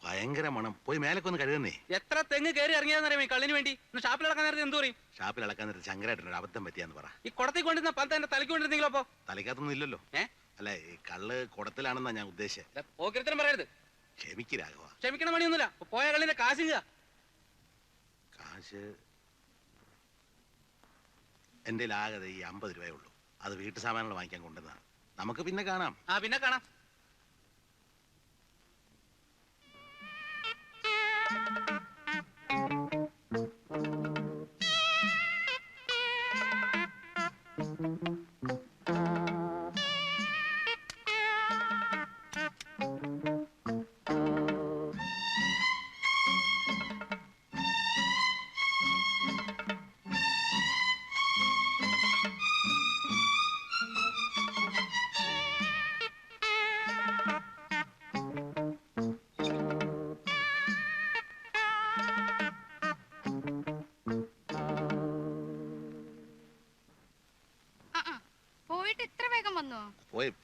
ഭയങ്കര മണം. പോയി മേലൊക്കെ ഒന്ന് കഴുകുന്നേ. എത്ര തെങ്ങ് കയറി ഇറങ്ങിയാന്നറിയാമേ കള്ളിന് വേണ്ടി. ഷാപ്പിൽ അടക്കാൻ നേരത്തെ എന്ത് പറയും? ഷാപ്പിൽ അടക്കാൻ നേരത്തെ ശങ്കരായിട്ടൊരു അബദ്ധം പറ്റിയാന്ന് പറ. ഈ കുടത്തിൽ കൊണ്ടിരുന്ന പന്ത എന്റെ തലയ്ക്ക് കൊണ്ടിരുന്നെങ്കിലോ? അപ്പൊ തലയ്ക്കകത്തൊന്നും ഇല്ലല്ലോ. അല്ല, ഈ കള്ള് കുടത്തിലാണെന്നാ ഞാൻ ഉദ്ദേശിച്ചത്. പോക്കിരിത്തരം പറയരുത്. ക്ഷമിക്ക് രാഘവ. ക്ഷമിക്കണ പണിയൊന്നുമില്ല. പോയ കള്ളിന്റെ കാശ് കാശ് എന്റെ ആകെ ഈ 50 രൂപയേ ഉള്ളൂ. അത് വീട്ടു സാമാനങ്ങൾ വാങ്ങിക്കാൻ കൊണ്ടുവന്നതാണ്. നമുക്ക് പിന്നെ കാണാം. പിന്നെ കാണാം.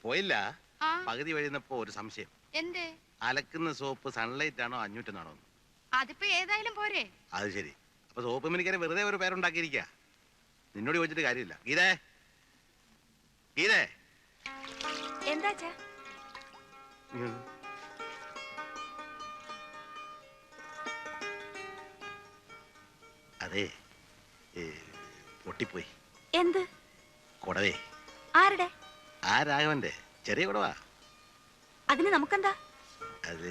പോയില്ല. പകുതി വഴിയുന്നപ്പോ ഒരു സംശയം. എന്തേ? അലക്കുന്ന സോപ്പ് സൺലൈറ്റ് ആണോ 500 അതിപ്പോ ഏതായാലും പോരെ. അത് ശരി. അപ്പൊ സോപ്പ് മിനിക്കാരെ വെറുതെ ഒരു പേരുണ്ടാക്കിയിരിക്ക. നിന്നോട് ചോദിച്ചിട്ട് കാര്യമില്ല. ഗീതേ, ഗീതേ. എന്താ? അതെ, പൊട്ടിപ്പോയി. എന്ത് കുടവേ? ആരുടെ? ആ രാഘവന്റെ ചെറിയ കുടവാ. അതിന് നമുക്കെന്താ? അത്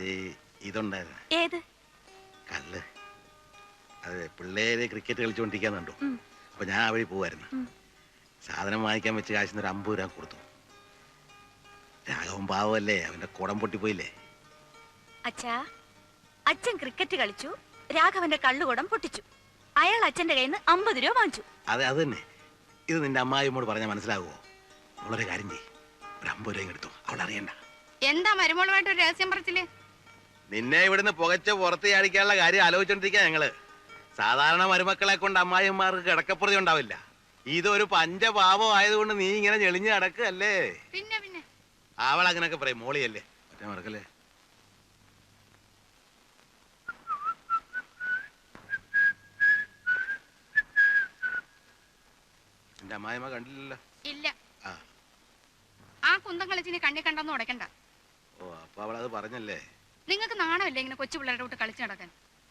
ഇതുണ്ടായിരുന്നു. ഏത് കള്ള്? അതെ, പിള്ളേര് ക്രിക്കറ്റ് കളിച്ചോണ്ടിരിക്കാൻ കണ്ടു. അപ്പൊ ഞാൻ ആ വഴി പോവായിരുന്നു. സാധനം വാങ്ങിക്കാൻ വെച്ച് കാശിന് ഒരു 50 രൂപ കൊടുത്തു. രാഘവൻ പാവല്ലേ, അവന്റെ കുടം പൊട്ടിപ്പോയില്ലേ. അച്ഛാ, അച്ഛൻ ക്രിക്കറ്റ് കളിച്ചു, രാഘവന്റെ കള്ളുകുടം പൊട്ടിച്ചു. അയാൾ അച്ഛന്റെ കയ്യിൽ നിന്ന് 50 രൂപ വാങ്ങിച്ചു. അതെ, അത് തന്നെ. ഇത് നിന്റെ അമ്മായിയോട് പറഞ്ഞാൽ മനസ്സിലാകുമോ? അവളൊരു കാര്യം ചെയ്യും, ഒരു 50 രൂപ എടുത്തു. അവൾ അറിയണ്ട. എന്താ മരുമോളുമായിട്ട് ഒരു രഹസ്യം പറച്ചില്? നിന്നെ ഇവിടുന്ന് പുകച്ച് പുറത്ത് ചാടിക്കാനുള്ള കാര്യം ആലോചിച്ചോണ്ടിരിക്കുക ഞങ്ങള്. സാധാരണ മരുമക്കളെ കൊണ്ട് അമ്മായിമാർക്ക് കിടക്കപ്പുറതി ഉണ്ടാവില്ല. ഇതൊരു പഞ്ചപാപം ആയതുകൊണ്ട് നീ ഇങ്ങനെ ഞെളിഞ്ഞ് കിടക്കല്ലേ. പിന്നെ പിന്നെ അവൾ അങ്ങനെയൊക്കെ പറയും. മോളിയല്ലേ, ഒറ്റ മറക്കല്ലേ. എന്റെ അമ്മായിമ്മ കണ്ടില്ലല്ലോ. ഇല്ല. ആ കുന്തം കളിച്ചിന് കണ്ണി കണ്ടെന്ന് ഉടക്കണ്ട. ഓ, അപ്പൊ അവളത് പറഞ്ഞല്ലേ. നിങ്ങൾക്ക് നാണമില്ല ഇങ്ങനെ കൊച്ചു പിള്ളേരുടെ കൂട്ട് കളിച്ചു നടക്കാൻ?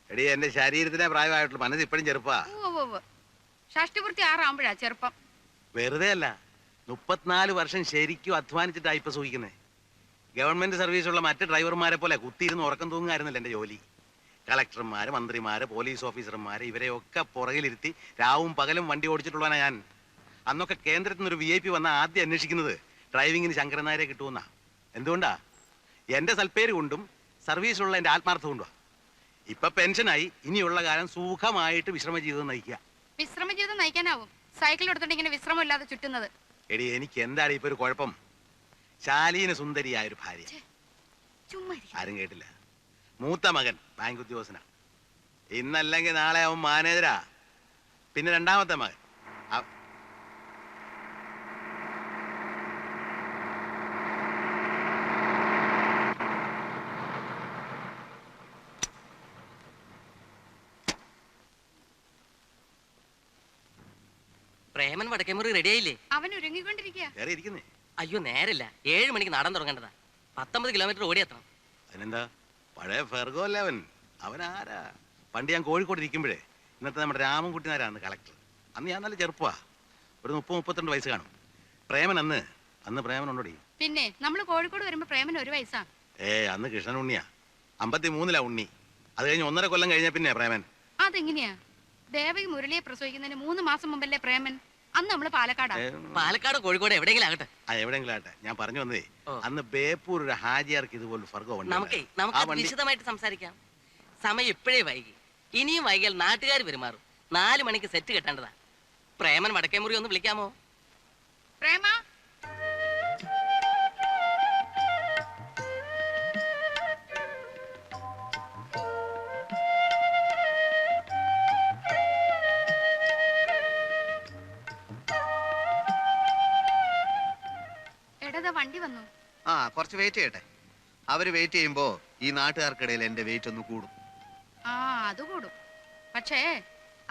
എടി, എന്റെ ശരീരത്തിനെ പ്രായമായിട്ടുള്ളൂ, മനസ്സ് ഇപ്പഴും ചെറുപ്പാ. ഷഷ്ടിപൂർത്തി 6 ആവുമ്പോഴാ ചെറുപ്പം. വെറുതെ അല്ല, 34 വർഷം ശരിക്കും അധ്വാനിച്ചിട്ടാ ഇപ്പൊ സൂഹിക്കുന്നേ. ഗവൺമെന്റ് സർവീസുള്ള മറ്റ് ഡ്രൈവർമാരെ പോലെ കുത്തിയിരുന്ന് ഉറക്കം തൂങ്ങായിരുന്നില്ല എന്റെ ജോലി. കളക്ടർമാര്, മന്ത്രിമാര്, പോലീസ് ഓഫീസർമാര്, ഇവരെയൊക്കെ പുറകിലിരുത്തി രാവും പകലും വണ്ടി ഓടിച്ചിട്ടുള്ളവനാ ഞാൻ. അന്നൊക്കെ കേന്ദ്രത്തിൽ നിന്നൊരു VIP വന്ന ആദ്യം അന്വേഷിക്കുന്നത് ഡ്രൈവിങ്ങിന് ശങ്കരൻ നായരെ കിട്ടുമെന്നാ. എന്തുകൊണ്ടാ? എന്റെ സൽപ്പേര് കൊണ്ടും സർവീസിലുള്ള എന്റെ ആത്മാർത്ഥം കൊണ്ടുവാ. ഇപ്പൊ പെൻഷനായി, ഇനിയുള്ള കാലം സുഖമായിട്ട് വിശ്രമ ജീവിതം നയിക്കുക. വിശ്രമ ജീവിതം നയിക്കാനാവും സൈക്കിൾ എടുത്തിട്ട് ഇങ്ങനെ വിശ്രമം ഇല്ലാതെ ചുറ്റുന്നത്? എടി, എനിക്ക് എന്താണ് ഇപ്പൊ ഒരു കുഴപ്പം? ശാലീന സുന്ദരിയായ ഒരു ഭാര്യ. ആരും കേട്ടില്ല. മൂത്ത മകൻ ബാങ്ക് ഉദ്യോഗസ്ഥനാ. ഇന്നല്ലെങ്കിൽ നാളെ അവൻ മാനേജരാ. പിന്നെ രണ്ടാമത്തെ മകൻ പ്രേമൻ വടക്കേമുറി റെഡി ആയില്ലേ? അവൻ ഒരുങ്ങിക്കൊണ്ടിരിക്കുക. അയ്യോ, നേരില്ല. 7 മണിക്ക് നടൻ തുടങ്ങേണ്ടതാ. 19 കിലോമീറ്റർ ഓടിയെത്തണം. അതിനെന്താ, പഴയ ഫെർഗോ അല്ലേ അവൻ. അവൻ ആരാ? പണ്ട് ഞാൻ കോഴിക്കോട് ഇരിക്കുമ്പോഴേ ഇന്നത്തെ നമ്മുടെ രാമൻകുട്ടി നായരാണ് കളക്ടർ. അന്ന് ഞാൻ നല്ല ചെറുപ്പാ, ഒരു 30-32 വയസ്സ് കാണും. പ്രേമൻ അന്ന് പ്രേമൻ ഉണ്ടോടി? പിന്നെ നമ്മൾ കോഴിക്കോട് വരുമ്പോ പ്രേമൻ 1 വയസ്സാ. അന്ന് കൃഷ്ണൻ ഉണ്ണിയാ. 53-ലാ ഉണ്ണി. അത് കഴിഞ്ഞ് 1.5 കൊല്ലം കഴിഞ്ഞ പിന്നെ പ്രേമൻ. അതെങ്ങനെയാ? ദേവകി മുരളിയെ പ്രസവിക്കുന്നതിന് 3 മാസം മുമ്പല്ലേ പ്രേമൻ? അന്ന് നമ്മള് പാലക്കാടാ. പാലക്കാട് കോഴിക്കോട് എവിടെയെങ്കിലും ആകട്ടെ. എവിടെയെങ്കിലും ആട്ടെ. ഞാൻ പറഞ്ഞു വന്നേ, ഓ. അന്ന് ബേപ്പൂർ ഒരു ഹാജിയാർക്ക് ഇതുപോലെ ഫർഗോ നമുക്ക് വിശദമായിട്ട് സംസാരിക്കാം. സമയം ഇപ്പോഴേ വൈകി. ഇനിയും വൈകിയാൽ നാട്ടുകാർ പെരുമാറും. 4 മണിക്ക് സെറ്റ് കെട്ടേണ്ടതാ. പ്രേമൻ വടക്കേ മുറി ഒന്ന് വിളിക്കാമോ? പ്രേമ, എടാ വണ്ടി വന്നു. ആ കുറച്ച് വെയിറ്റ് ചെയ്യട്ടെ. അവര് വെയിറ്റ് ചെയ്യുമ്പോ ഈ നാട്ടുകാർക്കിടയിൽ എന്റെ വെയിറ്റ് ഒന്ന് കൂടും. ആ അത് കൂടും. പക്ഷേ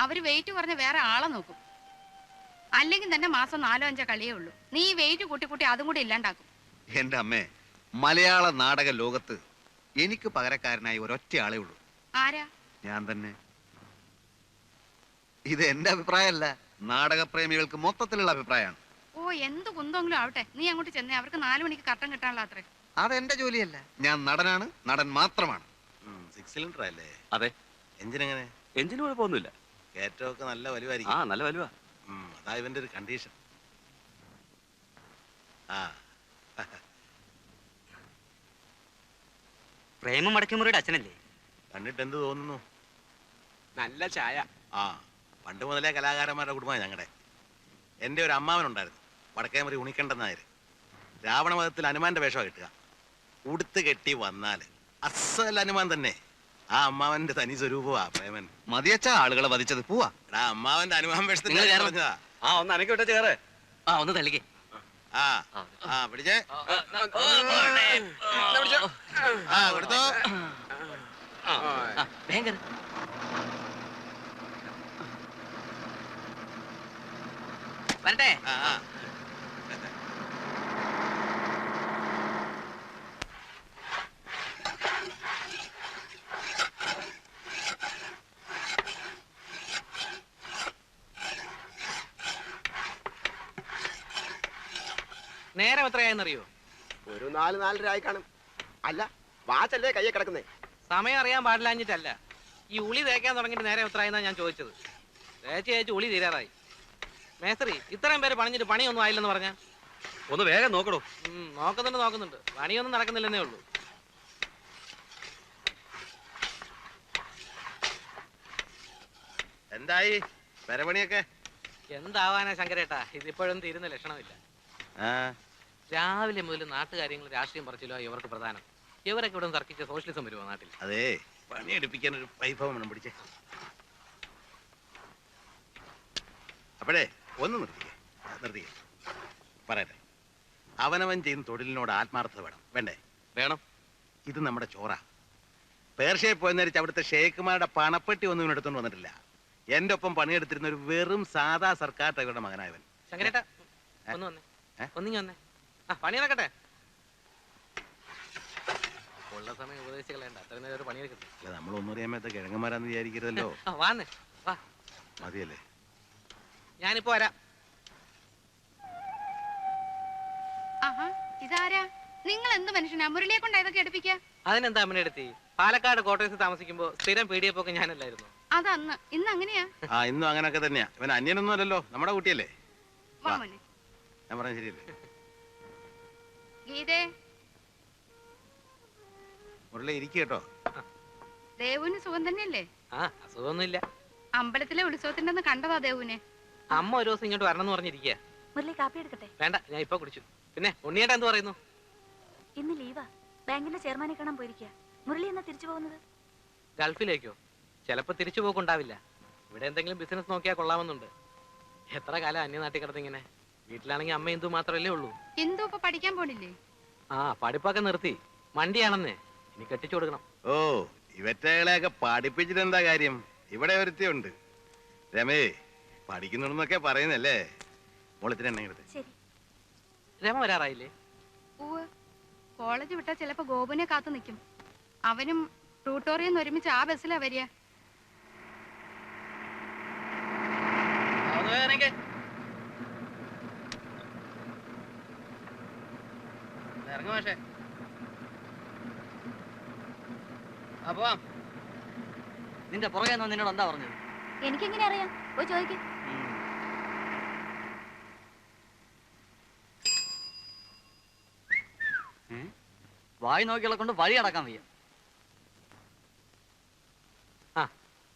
അവര് വെയിറ്റ് കുറഞ്ഞ വേറെ ആളെ നോക്കും. അല്ലെങ്കിൽ തന്നെ മാസം 4-5 കളിയേ ഉള്ളൂ. നീ വെയിറ്റ് കൂട്ടി കൂട്ടി അതും കൂടി ഇല്ലാണ്ടാക്കും. എന്റെ അമ്മേ, മലയാള നാടക ലോകത്ത് എനിക്ക് പകരക്കാരനായി ഒരൊറ്റ ആളേ ഉള്ളൂ. ആരാ? ഞാൻ തന്നെ. ഇത് എന്റെ അഭിപ്രായമല്ല, നാടകപ്രേമികൾക്ക് മൊത്തത്തിലുള്ള അഭിപ്രായമാണ്. ഓ എന്ത് കുന്തെങ്കിലും ആവട്ടെ, നീ അങ്ങോട്ട് ചെന്നേ. അവർക്ക് 4 മണിക്ക് കട്ടൻ കിട്ടാനുള്ള അത്രേ. അതെന്റെ ജോലിയല്ല. ഞാൻ നടനാണ്, നടൻ മാത്രമാണ്. 6 സിലിണ്ടർ അല്ലേ? അതെ. എഞ്ചിൻ എങ്ങനെ? എഞ്ചിന് കുഴപ്പമൊന്നുമില്ല. കയറ്റമൊക്കെ നല്ല വലുവായിരിക്കും. ആ നല്ല വലുവാ. അതാ ഇവന്റെ ഒരു കണ്ടീഷൻ. ആ പ്രേമം വടക്കേമുറിയുടെ അച്ഛനല്ലേ? കണ്ടിട്ട് എന്ത് തോന്നുന്നു? നല്ല ചായ. ആ പണ്ട് മുതലേ കലാകാരന്മാരുടെ കുടുംബമാണ് ഞങ്ങളുടെ. എൻ്റെ ഒരു അമ്മാവനുണ്ടായിരുന്നു, വടക്കേമുറി ഉണിക്കണ്ടൻ നായർ. രാവണവധത്തിൽ ഹനുമാന്റെ വേഷമാണ് കിട്ടുക. ഉടുത്ത് കെട്ടി വന്നാൽ അസൽ ഹനുമാൻ തന്നെ. ആ അമ്മാവന്റെ തനി സ്വരൂപമാ പ്രേമൻ. മതിയച്ച ആളുകളെ വധിച്ചത്. പോവാ. അമ്മാവന്റെ ഹനുമാൻ വേഷത്തിൽ നിങ്ങൾ കയറണം. പറഞ്ഞതാ. ആ ഒന്ന് അനക്കി വിട്ടേ ചേറെ. ആ ഒന്ന് തള്ളിക്കേ. ആ ആ പിടിച്ചേ. ആ കൊടുത്തോ. ഭയങ്കര വരട്ടെ. ആ ആ നേരം എത്രയായെന്നറിയോ? ഒരു 4-4:30 ആയി കാണും. അല്ല, വാച്ചല്ലേ കയ്യെ കിടക്കുന്നേ? സമയം അറിയാൻ പാടില്ലാഞ്ഞിട്ടല്ല. ഈ ഉളി തേക്കാൻ തുടങ്ങിയിട്ട് നേരം എത്രയായെന്നാ ഞാൻ ചോദിച്ചത്. തേച്ച് ഉളി തീരാറായി. മേസ്ത്രി, ഇത്രയും പേര് പണിഞ്ഞിട്ട് പണിയൊന്നും ആയില്ലെന്ന് പറഞ്ഞാ? ഒന്ന് വേഗം നോക്കണോ. നോക്കുന്നുണ്ട്. പണിയൊന്നും നടക്കുന്നില്ലെന്നേ ഉള്ളൂ. എന്തായി പെരപണിയൊക്കെ? എന്താവാനാ ശങ്കരേട്ടാ, ഇതിപ്പോഴും തീരുന്ന ലക്ഷണമില്ല. രാവിലെ മുതൽ നാട്ടുകാര്യങ്ങൾ രാഷ്ട്രീയം പറിച്ചില്ലോ ഇവർക്ക് പ്രധാനം. ഇവരൊക്കെ ഇവിടെ തർക്കിച്ച സോഷ്യലിസം വരുമോ നാട്ടിൽ? അതെ, പണിയെടുപ്പിക്കാൻ ഒരു വൈഭവം വേണം. പിടിച്ചേ. അപ്പോഴേ ഒന്ന് നിർത്തിക്കേ. പറയട്ടെ, അവനവൻ ചെയ്യുന്ന തൊഴിലിനോട് ആത്മാർത്ഥത വേണ്ടേ? വേണം. ഇത് നമ്മുടെ ചോറ. പേർഷ്യയിൽ പോയെന്നരിച്ച് അവിടുത്തെ ഷേഖുമാരുടെ പണപ്പെട്ടി ഒന്നും എടുത്തോണ്ട് വന്നിട്ടില്ല. എന്റെ ഒപ്പം പണിയെടുത്തിരുന്ന ഒരു വെറും സാധാ സർക്കാർ ഡ്രൈവറുടെ മകനായവൻ. ശങ്കരേട്ടാ ഒന്ന് വന്നേ. ഒന്നിങ്ങി വന്നേ. പണി നടക്കട്ടെ. ഉള്ള സമയം ഉപദേശിച്ച് കളയണ്ട. അത്രയും നേരം ഒരു പണിയെടുക്കട്ടെ. അല്ല, നമ്മളൊന്നും അറിയാമത്തെ കിഴങ്ങന്മാരാന്ന് വിചാരിക്കരുതല്ലോ. വാന്നേ വാ. മതിയല്ലേ? ഞാനിപ്പോ വരാം. ആഹാ, ഇതാരാ? നിങ്ങൾ എന്ത് മനുഷ്യനാ? മുരളിയെ കൊണ്ട് ഇതൊക്കെ എടുപ്പിക്ക. അതിനെന്താ അമ്മനെ എടുത്തി? പാലക്കാട് കോട്ടയത്ത് താമസിക്കുമ്പോ സ്ഥിരം പീഡിയപ്പൊക്കെ ഞാനല്ലായിരുന്നു. അതന്ന്. ഇന്ന് അങ്ങനെയാ? ഇന്നും അങ്ങനൊക്കെ തന്നെയാ. ഇവൻ അന്യനൊന്നും അല്ലല്ലോ, നമ്മുടെ കുട്ടിയല്ലേ. വാ മോനെ. ഞാൻ പറഞ്ഞ ശരിയല്ലേ? ഗീതേ, മുരളി ഇരിക്കുക കേട്ടോ. ദേവുവിന് സുഖം തന്നെയല്ലേ? അസുഖമൊന്നുമില്ല. അമ്പലത്തിലെ ഉത്സവത്തിന്റെ കണ്ടതാ ദേവുവിനെ. അമ്മ ഒരു ദിവസം ഇങ്ങോട്ട് വരണം എന്ന് പറഞ്ഞിരിക്കുക. മുരളി കാപ്പി എടുക്കട്ടെ? വേണ്ട, ഞാൻ ഇപ്പൊ കുടിച്ചു. പിന്നെ ഉണ്ണിയേട്ടാ എന്ത് പറയുന്നു? ഇന്ന് ലീവാ. ബാങ്കിന്റെ ചെയർമാനെ കാണാൻ പോയിരിക്കുക. മുരളി എന്നാ തിരിച്ചു പോകുന്നത്? ഗൾഫിലേക്കോ? ചിലപ്പോ തിരിച്ചു പോക്കുണ്ടാവില്ല. ഇവിടെ എന്തെങ്കിലും ബിസിനസ് നോക്കിയാൽ കൊള്ളാമെന്നുണ്ട്. എത്ര കാലം അന്യനാട്ടിൽ കിടന്നിങ്ങനെ. വീട്ടിലാണെങ്കിൽ അമ്മ എന്തു മാത്രമല്ലേ ഉള്ളൂ. എന്തു ഇപ്പൊ പഠിക്കാൻ പോണില്ലേ? പഠിപ്പൊക്കെ നിർത്തി. മണ്ടിയാണെന്നേ. ഇനി കെട്ടിച്ചു കൊടുക്കണം. ഓ, ഇവറ്റകളെയൊക്കെ പഠിപ്പിച്ചിട്ട് എന്താ കാര്യം? ഇവിടെ ഒരുത്തിയുണ്ട്, രമേ. പഠിക്കുന്നുണ്ടെന്നൊക്കെ പറയുന്നല്ലേ. മോളത്തിന് എണ്ണ എടുത്ത്. ശരി. രമ വരാറായില്ലേ? കോളേജ് വിട്ടാ ചിലപ്പോ ഗോപുനെ കാത്തു നിൽക്കും. അവനും ട്യൂട്ടോറിയെന്ന് ഒരുമിച്ച് ആ ബസ്സിലാ വരിക. നിന്റെ പുറകെ നിന്നോട് എന്താ പറഞ്ഞത്? എനിക്കെങ്ങനെ അറിയാം? പോയി ചോദിക്കും. വായി നോക്കിയുള്ള കൊണ്ട് വഴി അടക്കാൻ വയ്യ. ആ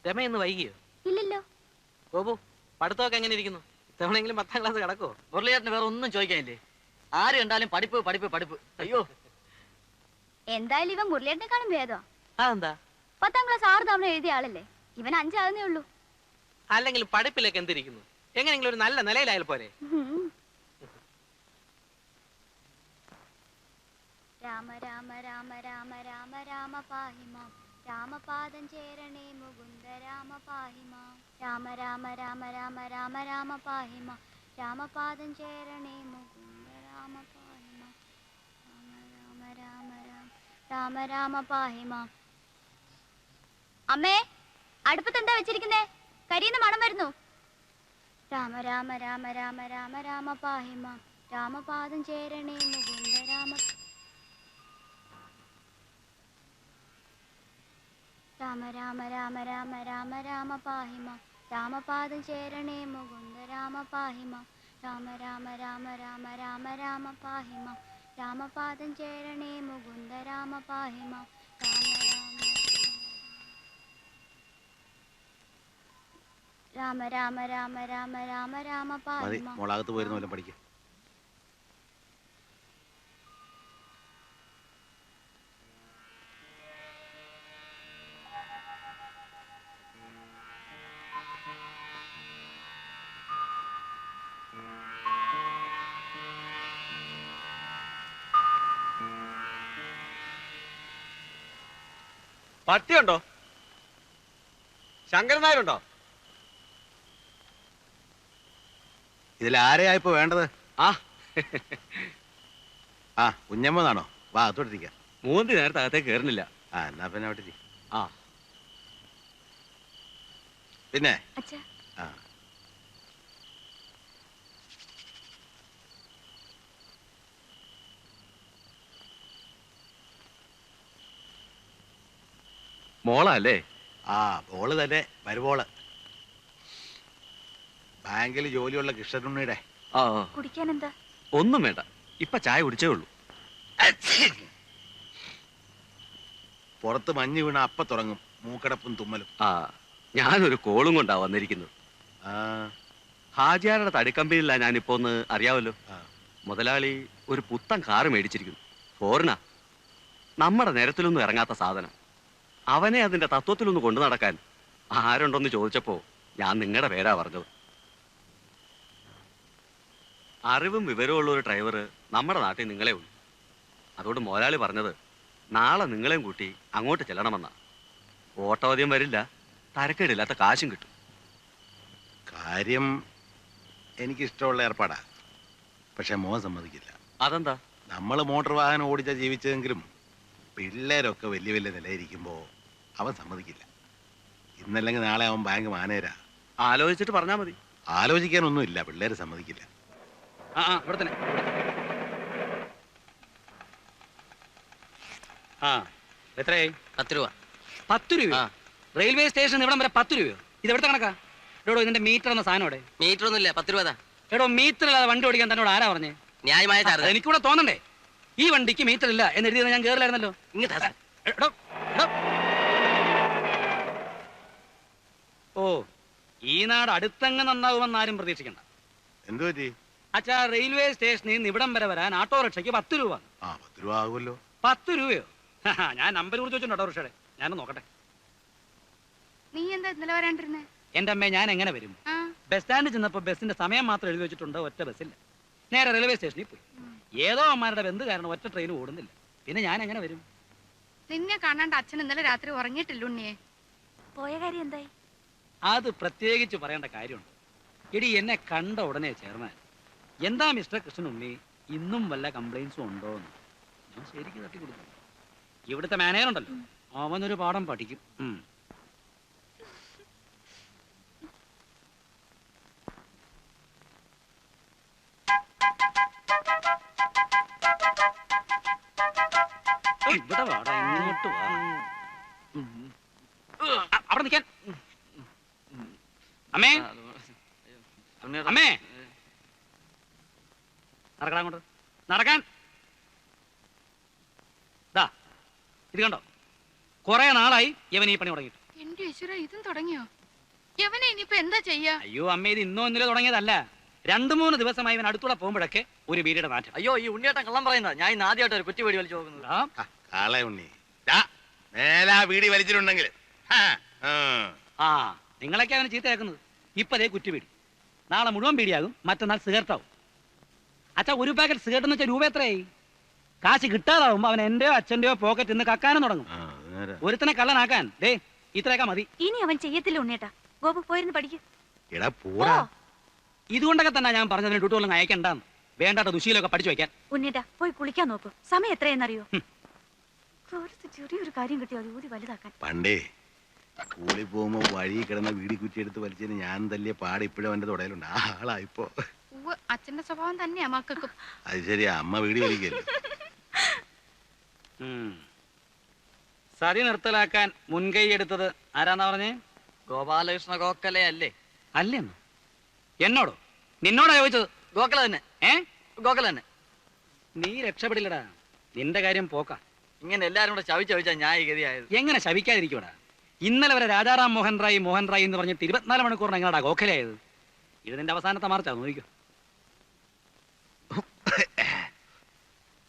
രമ ഇന്ന് വൈകിയോ? ഇല്ലല്ലോ. ഗോപു പഠിത്തമൊക്കെ എങ്ങനെ ഇരിക്കുന്നു? തവണെങ്കിലും 10ാം ക്ലാസ് കിടക്കുവോ? മുരളിയേട്ടന് വേറെ ഒന്നും ചോദിക്കാനില്ലേ? ആര് കണ്ടാലും പഠിപ്പ് പഠിപ്പ് പഠിപ്പ്. അയ്യോ, എന്തായാലും ഇവൻ മുരളിയേട്ടനെക്കാളും ഭേദമാ. അതെന്താ? 10ാം ക്ലാസ് 6 തവണ എഴുതിയ ആളല്ലേ. ഇവൻ 5 ആകുന്നേ ഉള്ളൂ. അല്ലെങ്കിൽ പഠിപ്പിലേക്ക് എന്തിരിക്കുന്നു? എങ്ങനെയെങ്കിലും ഒരു നല്ല നിലയിലായാൽ പോരെ? രാമ രാമ രാമ രാമ രാമ രാമ പാഹിമാം രാമപാദം ചേരണേ മുകുന്ദ രാമ പാഹിമാം രാമ രാമ രാമ രാമ രാമ രാമ പാഹിമാം രാമപാദം ചേരണേ മുകുന്ദ രാമ പാഹിമാം രാമ രാമ രാമ രാമ രാമ രാമ പാഹിമാം. അമ്മേ, അടുപ്പത്ത് എന്താ വെച്ചിരിക്കുന്നേ? കരിയുന്ന മണം വരുന്നു. രാമ രാമ രാമ രാമ രാമ രാമ പാഹിമാം രാമപാദം ചേരണേ മുകുന്ദ രാമ രാമ രാമ രാമ രാമ രാമ രാമ പാഹിമാം രാമപാദം ചേരണേ മുകുന്ദ രാമ പാഹിമാം രാമ രാമ രാമ രാമ രാമ രാമ പാഹിമാം രാമപാദം ചേരണേ മുകുന്ദ രാമ പാഹിമാം രാമ രാമ രാമ രാമ രാമ രാമ മതി, പാഹിമാം. മോളകത്ത് പോയിരുന്ന പോലെ പഠിക്കും. പട്ടിയുണ്ടോ? ശങ്കരൻ നായരുണ്ടോ? ഇതിൽ ആരെയാ ഇപ്പൊ വേണ്ടത്? ആ ആ കുഞ്ഞമ്മന്നാണോ? വാ അത്തോട്ടിരിക്കാം. മൂന്തി നേരത്തെ അകത്തേക്ക് കയറുന്നില്ല. ആ എന്നാ പിന്നെ അവിടെ ഇരി. ആ പിന്നെ അച്ഛാ, ആ മോളാ അല്ലേ? ആ ബോള് തന്നെ വരുവോള്. ബാങ്കിൽ ജോലിയുള്ള കൃഷ്ണനുണ്ണിയുടെ. ആ കുടിക്കാൻ എന്താ? ഒന്നും വേണ്ട, ഇപ്പൊ ചായ കുടിച്ചേ ഉള്ളൂ. പുറത്ത് മഞ്ഞ് വീണ അപ്പ തുടങ്ങും മൂക്കടപ്പും തുമ്മലും. ആ ഞാനൊരു കോളും കൊണ്ടാ വന്നിരിക്കുന്നത്. ആ ഹാജിയാരുടെ തടിക്കമ്പനിയില്ല ഞാനിപ്പോ ഒന്ന് അറിയാവല്ലോ. ആ. മുതലാളി ഒരു പുത്തൻ കാറ് മേടിച്ചിരിക്കുന്നു. ഫോറിനാ. നമ്മുടെ നിരത്തിലൊന്നും ഇറങ്ങാത്ത സാധനം. അവനെ അതിന്റെ തത്വത്തിലൊന്ന് കൊണ്ടു നടക്കാൻ ആരുണ്ടോന്ന് ചോദിച്ചപ്പോ ഞാൻ നിങ്ങളുടെ പേരാ പറഞ്ഞത്. അറിവും വിവരവും ഉള്ള ഒരു ഡ്രൈവർ നമ്മുടെ നാട്ടിൽ നിങ്ങളെ ഉള്ളൂ. അതുകൊണ്ട് മുതലാളി പറഞ്ഞത് നാളെ നിങ്ങളെയും കൂട്ടി അങ്ങോട്ട് ചെല്ലണമെന്നാ. ഓട്ടോ അധികം വരില്ല, തരക്കേടില്ലാത്ത കാശും കിട്ടും. കാര്യം എനിക്കിഷ്ടമുള്ള ഏർപ്പാടാ. പക്ഷെ മോൻ സമ്മതിക്കില്ല. അതെന്താ? നമ്മൾ മോട്ടോർ വാഹനം ഓടിച്ചാ ജീവിച്ചതെങ്കിലും പിള്ളേരൊക്കെ വലിയ വലിയ നിലയിരിക്കുമ്പോ അവൻ സമ്മതിക്കില്ല. ഇന്നല്ലെങ്കിൽ നാളെ അവൻ ബാങ്ക് മാനേരാ. ആലോചിച്ചിട്ട് പറഞ്ഞാ മതി. ആലോചിക്കാനൊന്നുമില്ല, പിള്ളേര് സമ്മതിക്കില്ല. ആ ഇവിടെ തന്നെ. ആ എത്രയായി? 10 രൂപ. 10 രൂപ? ആ. റെയിൽവേ സ്റ്റേഷൻ ഇവിടം വരെ 10 രൂപയോ? ഇത് എവിടുത്തെ കണക്കാ? എടോ ഇതിന്റെ മീറ്റർ എന്ന സാധനം അവിടെ. മീറ്റർ ഒന്നുമില്ല, 10 രൂപ. എടോ മീറ്റർ ഇല്ലാതെ വണ്ടി ഓടിക്കാൻ തന്നോട് ആരാ പറഞ്ഞേ? ന്യായമായ ചാർജ്. എനിക്കൂടെ തോന്നണ്ടേ? ഈ വണ്ടിക്ക് മീറ്റർ ഇല്ല എന്ന് എഴുതിയത് ഞാൻ കേറില്ലായിരുന്നല്ലോ. ഇങ്ങോട്ടാ. എടോ, എടോ. ഓ, ഈ നാട് അടുത്തങ്ങ് നന്നാവുമെന്ന് ആരും പ്രതീക്ഷിക്കണ്ട. എന്തു പറ്റി? അച്ഛാ, റെയിൽവേ സ്റ്റേഷനിൽ നിന്ന് ഇവിടം വരെ വരാൻ ഓട്ടോറിക്ഷയ്ക്ക് 10 രൂപ. ആ 10 രൂപ ആകുമല്ലോ. 10 രൂപയോ? ഞാൻ നമ്പർ കുറിച്ച് വെച്ചിട്ടുണ്ട് ഓട്ടോറിക്ഷയുടെ. ഞാനൊന്ന് നോക്കട്ടെ. നീ എന്താ ഇന്നലെ വരാണ്ടിരുന്നേ? എന്റെ അമ്മ, ഞാൻ എങ്ങനെ വരും? ആ ബസ് സ്റ്റാൻഡിൽ ചെന്നപ്പോ ബസിന്റെ സമയം മാത്രം എഴുതി വെച്ചിട്ടുണ്ട്. ഒറ്റ ബസ്സില്ല. നേരെ റെയിൽവേ സ്റ്റേഷനിൽ പോയി. ഏതോ അമ്മമാരുടെ ബന്ധു കാരണം ഒറ്റ ട്രെയിൻ ഓടുന്നില്ല. പിന്നെ ഞാൻ എങ്ങനെ വരും? നിന്നെ കാണാണ്ട് അച്ഛൻ ഇന്നലെ രാത്രി ഉറങ്ങിയിട്ടില്ല ഉണ്ണിയെ. പോയ കാര്യം എന്തായി? അത് പ്രത്യേകിച്ച് പറയേണ്ട കാര്യമുണ്ട്. എടി, എന്നെ കണ്ട ഉടനെ ചേർന്നാൽ എന്താ മിസ്റ്റർ കൃഷ്ണനുണ്ണി, ഇന്നും വല്ല കംപ്ലൈൻസും ഉണ്ടോ എന്ന് ഞാൻ ശരിക്കും തട്ടി കൊടുക്കും. ഇവിടുത്തെ മാനേജർ ഉണ്ടല്ലോ, അവനൊരു പാഠം പഠിക്കും. ഇവിടെ വാടാ, ഇങ്ങോട്ട് വാ. അവിടെ നിൽക്കാൻ. അമ്മേ, അമ്മേ, നടക്കാൻ അങ്ങോട്ട്. നടക്കാൻ. ദാ ഇത് കണ്ടോ, കുറെ നാളായി ഇവൻ ഈ പണി തുടങ്ങിയിട്ട്. എന്റെ ഈശ്വര, ഇതും തുടങ്ങിയോ? യവനെ ഇനിയിപ്പോ എന്താ ചെയ്യാ? അയ്യോ അമ്മ, ഇത് ഇന്നോ ഇന്നലെ തുടങ്ങിയതല്ല. 2-3 ദിവസമായി ഇവൻ അടുത്തൂടെ പോകുമ്പോഴൊക്കെ ഒരു വീടിയുടെ നാറ്റം. അയ്യോ ഈ ഉണ്ണിയേട്ടൻ കള്ളം പറയുന്ന, ഞാൻ ഇന്ന് ആദ്യമായിട്ട് ഒരു കുറ്റി വെടി വലിച്ചു നോക്കുന്നത്. കാളെ ഉണ്ണി മേലാ വീടി വലിച്ചിട്ടുണ്ടെങ്കിൽ ആ നിങ്ങളൊക്കെ അവന് ചീത്തയാക്കുന്നത്. ഇപ്പതേ കുറ്റിവീടി, നാളെ മുഴുവൻ പീടിയാകും, മറ്റന്നാൾ സിഗരറ്റാവും. അച്ഛാ, ഒരു പാക്കറ്റ് സിഗരറ്റ് എന്ന് വെച്ചാൽ രൂപ എത്രയായി? കാശ് കിട്ടാതാവുമ്പോ അവൻ എന്റെയോ അച്ഛന്റെയോ പോക്കറ്റ് നിന്ന് കക്കാനും തുടങ്ങും. ഒരുത്തനെ കള്ളനാക്കാൻ ദേ ഇത്രയൊക്കെ മതി. ഇനി അവൻ ചെയ്യത്തില്ല ഉണ്ണേട്ടാ. ഗോപു പോയിരുന്നു പഠിക്കും. ഇതുകൊണ്ടൊക്കെ തന്നെ ഞാൻ പറഞ്ഞതിന് ഡ്യൂട്ടികളും അയക്കണ്ടെന്ന്. വേണ്ടാത്ത ദുശീലൊക്കെ പഠിച്ചു വെക്കാൻ. ഉണ്ണേട്ടാ പോയി കുളിക്കാൻ നോക്കൂ. സമയം എത്രയെന്നറിയോ? ചെറിയൊരു കാര്യം കിട്ടിയോ ഊതി വലുതാക്കാൻ. പണ്ടേ സ്കൂളിൽ പോകുമ്പോ വഴി കിടന്ന വീടി കുറ്റിയെടുത്ത് വലിച്ചതിന് ഞാൻ തല്ലിയ പാട് ഇപ്പോഴും അവന്റെ തുടയിലുണ്ട്. ആ ആളായിപ്പോ അച്ഛന്റെ സ്വഭാവം തന്നെയാ മക്കൾക്കും. അത് ശരിയാ, അമ്മ വീടി വലിക്കല്ലോ. സതി നിർത്തലാക്കാൻ മുൻകൈ എടുത്തത് ആരാന്നാ പറഞ്ഞേ? ഗോപാലകൃഷ്ണ ഗോഖലെ അല്ലേ? അല്ലെന്ന് എന്നോടോ? നിന്നോടാ ചോദിച്ചത്? ഗോഖലെ തന്നെ. ഗോഖലെ തന്നെ. നീ രക്ഷപ്പെടില്ലടാ, നിന്റെ കാര്യം പോക്ക. ഇങ്ങനെ എല്ലാരും കൂടെ ചവിച്ചാ ഞാൻ ഈ ഗതിയായത്. എങ്ങനെ ശവിക്കാതിരിക്കൂടാ? ഇന്നലെ വരെ രാജാറാം മോഹൻ റായ് എന്ന് പറഞ്ഞിട്ട് 24 മണിക്കൂറിന് എങ്ങനെയാ ഗോഖലയായത്? ഇത് നിന്റെ അവസാനത്തെ മാർച്ചാ, നോക്കിക്കോ.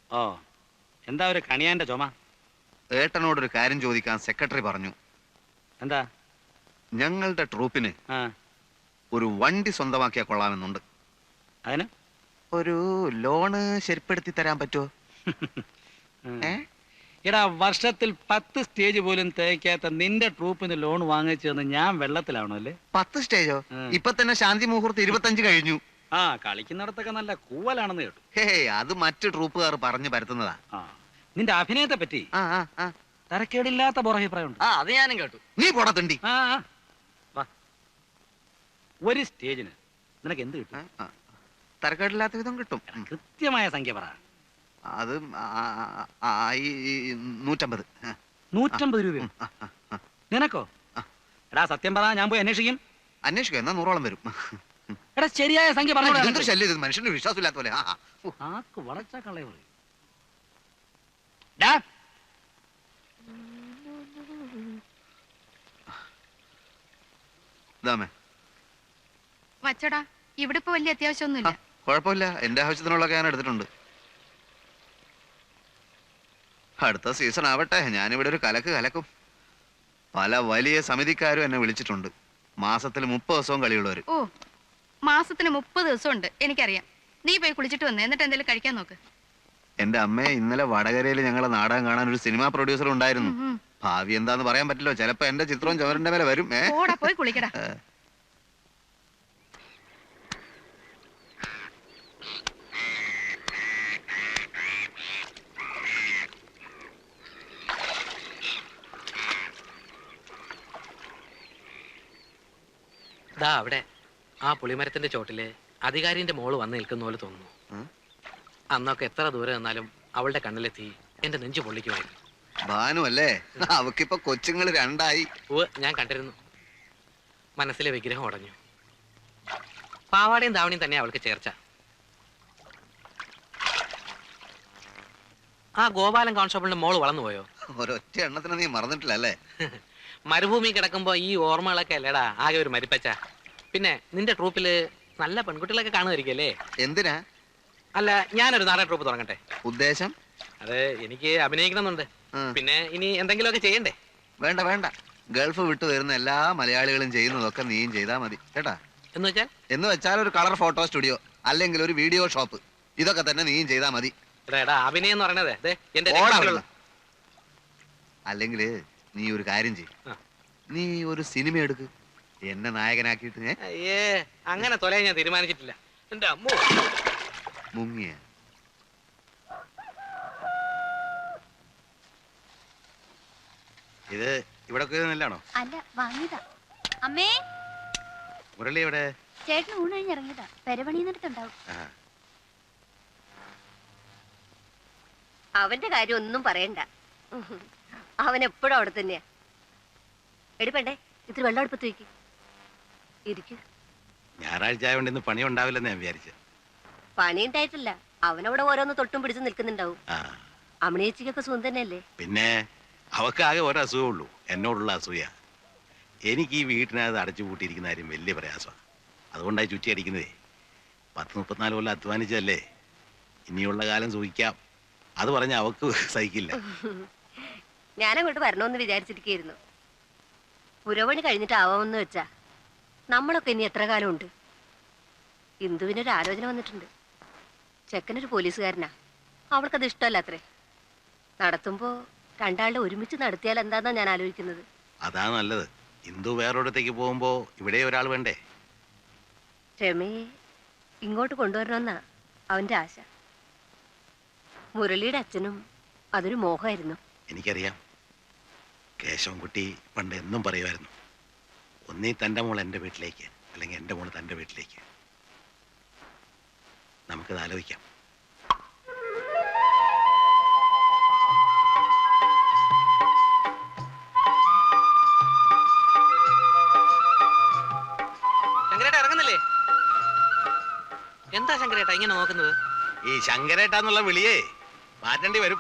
ഓ, എന്താ ഒരു കണിയാന്റെ ചുമ? ഏട്ടനോടൊരു കാര്യം ചോദിക്കാൻ സെക്രട്ടറി പറഞ്ഞു. എന്താ? ഞങ്ങളുടെ ട്രൂപ്പിന് ഒരു വണ്ടി സ്വന്തമാക്കിയാ കൊള്ളാമെന്നുണ്ട്. അതിന് ഒരു ലോണ് ശരിപ്പെടുത്തി തരാൻ പറ്റുമോ? എടാ, വർഷത്തിൽ 10 സ്റ്റേജ് പോലും തേക്കാത്ത നിന്റെ ട്രൂപ്പിന് ലോൺ വാങ്ങിച്ചെന്ന് ഞാൻ വെള്ളത്തിലാവണോ അല്ലേ? 10 സ്റ്റേജോ? ഇപ്പൊ തന്നെ ശാന്തി മുഹൂർത്ത് 25 കഴിഞ്ഞു. ആ, കളിക്കുന്നിടത്തൊക്കെ നല്ല കൂവലാണെന്ന് കേട്ടു. ഹേ, അത് മറ്റു ട്രൂപ്പുകാർ പറഞ്ഞു പരത്തുന്നതാ. നിന്റെ അഭിനയത്തെ പറ്റി തരക്കേടില്ലാത്ത പുറഭിപ്രായമുണ്ട്. അത് ഞാനും കേട്ടു. നീ പോടത്തുണ്ടി. ഒരു സ്റ്റേജിന് നിനക്ക് എന്ത് കിട്ടും? തരക്കേടില്ലാത്ത വിധം കിട്ടും. കൃത്യമായ സംഖ്യ പറ. അത് 150. 150 രൂപയോ? നിനക്കോ? എടാ സത്യം പറ, ഞാൻ പോയി അന്വേഷിക്കും. അന്വേഷിക്കും, എന്നാ 100ഓളം വരും. എടാ ശരിയായ സംഖ്യ പറഞ്ഞു. ശല്യം, മനുഷ്യന് വിശ്വാസമില്ലാത്ത പോലെ. ആക്ക് വളച്ചാ കളയ പറയും. വച്ചടാ, ഇവിടെ ഇപ്പൊ വലിയ അത്യാവശ്യമൊന്നുമില്ല. കുഴപ്പമില്ല, എന്റെ ആവശ്യത്തിനുള്ളൊക്കെ ഞാൻ എടുത്തിട്ടുണ്ട്. അടുത്ത സീസൺ ആവട്ടെ, ഞാനിവിടെ ഒരു കലക്കും. പല വലിയ സമിതിക്കാരും എന്നെ വിളിച്ചിട്ടുണ്ട്. മാസത്തിൽ 30 ദിവസവും കളിയുള്ളവര്. ഓ, മാസത്തിന് 30 ദിവസം ഉണ്ട്, എനിക്കറിയാം. നീ പോയി കുളിച്ചിട്ട് വന്നേ, എന്നിട്ട് എന്തെങ്കിലും കഴിക്കാൻ നോക്ക്. എന്റെ അമ്മയെ ഇന്നലെ വടകരയിൽ ഞങ്ങളെ നാടകം കാണാൻ ഒരു സിനിമാ പ്രൊഡ്യൂസർ ഉണ്ടായിരുന്നു. ഭാവി എന്താന്ന് പറയാൻ പറ്റില്ലോ, ചിലപ്പോ എന്റെ ചിത്രവും ചുമരിന്റെ മേലെ വരും. പോയി കുളിക്കടാ. അവിടെ ആ പുളിമരത്തിന്റെ ചോട്ടില് അധികാരിന്റെ മോള് വന്ന് നിൽക്കുന്ന പോലെ തോന്നുന്നു. അന്നൊക്കെ എത്ര ദൂരെ നിന്നാലും അവളുടെ കണ്ണിലെത്തി എന്റെ നെഞ്ചു പൊള്ളിക്കുമായിരുന്നു. ഭാനു അല്ലേ? അവക്കിപ്പോ കൊച്ചുങ്ങൾ 2ആയി. ഞാൻ കണ്ടിരുന്നു. മനസ്സിലെ വിഗ്രഹം ഉടഞ്ഞു. പാവാടയും ധാവണിയും തന്നെ അവൾക്ക് ചേർച്ച. ആ ഗോപാലൻ കോൺസ്റ്റബിളിന്റെ മോള് വളർന്നു പോയോ? ഒരൊറ്റ എണ്ണത്തിന് നീ മറന്നിട്ടില്ല അല്ലേ? മരുഭൂമി കിടക്കുമ്പോ ഈ ഓർമ്മകളൊക്കെ അല്ലേടാ ആകെ ഒരു മരിപ്പച്ച. പിന്നെ നിന്റെ ട്രൂപ്പില് നല്ല പെൺകുട്ടികളൊക്കെ കാണുമായിരിക്കല്ലേ? എന്തിനാ? അല്ല, ഞാനൊരു നാടക ട്രൂപ്പ് തുടങ്ങട്ടെ. ഉദ്ദേശം? അത് എനിക്ക് അഭിനയിക്കണമെന്നുണ്ട്. പിന്നെ ഇനി എന്തെങ്കിലുമൊക്കെ ചെയ്യണ്ടേ? വേണ്ട, ഗൾഫ് വിട്ടു വരുന്ന എല്ലാ മലയാളികളും ചെയ്യുന്നതൊക്കെ നീയും ചെയ്താൽ മതി കേട്ടാ. എന്ന് വെച്ചാൽ ഒരു കളർ ഫോട്ടോ സ്റ്റുഡിയോ അല്ലെങ്കിൽ ഒരു വീഡിയോ ഷോപ്പ്, ഇതൊക്കെ തന്നെ നീയും ചെയ്താൽ മതി. അഭിനയം എന്ന് പറയണത് അല്ലെങ്കിൽ നീ ഒരു കാര്യം ചെയ്യും, നീ ഒരു സിനിമ എടുക്ക്, എന്നെ നായകനാക്കിയിട്ട്. അങ്ങനെ തൊലയാൻ ഞാൻ തീരുമാനിച്ചിട്ടില്ല. എന്റെ അമ്മോ, മുങ്ങിയ ഇത് ഇവിടെ നല്ലാണോ? അല്ല, വാങ്ങിയതാ. അമ്മേ, മുരളി എവിടെ? ചേട്ടന് ഊണ് കഴിഞ്ഞ് ഇറങ്ങിയതാ. പെരപണിയുന്നിടത്തുണ്ടാവും. അവന്റെ കാര്യം ഒന്നും പറയണ്ട, അവൻ എപ്പോഴും അവിടെ തന്നെയാ. എടുപ്പണ്ടേ, ഇത്തിരി വെള്ളം അടുപ്പത്ത് വയ്ക്ക്. ഇരിക്കു. ഞായറാഴ്ച ആയതുകൊണ്ട് ഇന്ന് പണി ഉണ്ടാവില്ലെന്ന് ഞാൻ വിചാരിച്ചു. പണി ഉണ്ടായിട്ടില്ല, അവനവിടെ ഓരോന്ന് തൊട്ടും പിടിച്ച് നിൽക്കുന്നുണ്ടാവും. അമ്മണിയേച്ചിക്കൊക്കെ സുഖം തന്നെയല്ലേ? പിന്നെ അവക്കാകെ ഒരസുഖമുള്ളൂ, എന്നോടുള്ള അസൂയ. എനിക്ക് ഈ വീട്ടിനകത്ത് അടച്ചു പൂട്ടിയിരിക്കുന്ന കാര്യം വലിയ പ്രയാസമാണ്. അതുകൊണ്ടായി ചുറ്റി അടിക്കുന്നതേ. 10-34 കൊല്ലം അധ്വാനിച്ചതല്ലേ, ഇനിയുള്ള കാലം സൂഹിക്കാം. അത് പറഞ്ഞ അവക്ക് സഹിക്കില്ല. ഞാനങ്ങോട്ട് വരണമെന്ന് വിചാരിച്ചിരിക്കുന്നു. പുരവണി കഴിഞ്ഞിട്ടാവാമെന്ന് വെച്ചാ നമ്മളൊക്കെ ഇനി എത്ര കാലമുണ്ട്? ഇന്ദുവിനൊരു ആലോചന വന്നിട്ടുണ്ട്. ചെക്കനൊരു പോലീസുകാരനാ, അവൾക്കത് ഇഷ്ടമല്ല അത്രേ. നടത്തുമ്പോ രണ്ടാളുടെ ഒരുമിച്ച് നടത്തിയാൽ എന്താന്നാ ഞാൻ ആലോചിക്കുന്നത്. അതാ നല്ലത്. ഇന്ദു വേറൊരിടത്തേക്ക് പോകുമ്പോ ഇവിടെ ഒരാൾ വേണ്ടേ? രമയെ ഇങ്ങോട്ട് കൊണ്ടുവരണമെന്നാ അവന്റെ ആശ. മുരളിയുടെ അച്ഛനും അതൊരു മോഹമായിരുന്നു. എനിക്കറിയാം. കേശവൻകുട്ടി പണ്ട് എന്നും പറയുമായിരുന്നു, ഒന്നീ തൻ്റെ മോൾ എൻ്റെ വീട്ടിലേക്ക്, അല്ലെങ്കിൽ എൻ്റെ മോൾ തൻ്റെ വീട്ടിലേക്ക്. നമുക്കത് ആലോചിക്കാം. ശങ്കരേട്ട ഇറങ്ങുന്നില്ലേ? എന്താ ശങ്കരേട്ട ഇങ്ങനെ നോക്കുന്നത്? ഈ ശങ്കരേട്ടാന്നുള്ള വിളിയേ മാറ്റേണ്ടി വരും.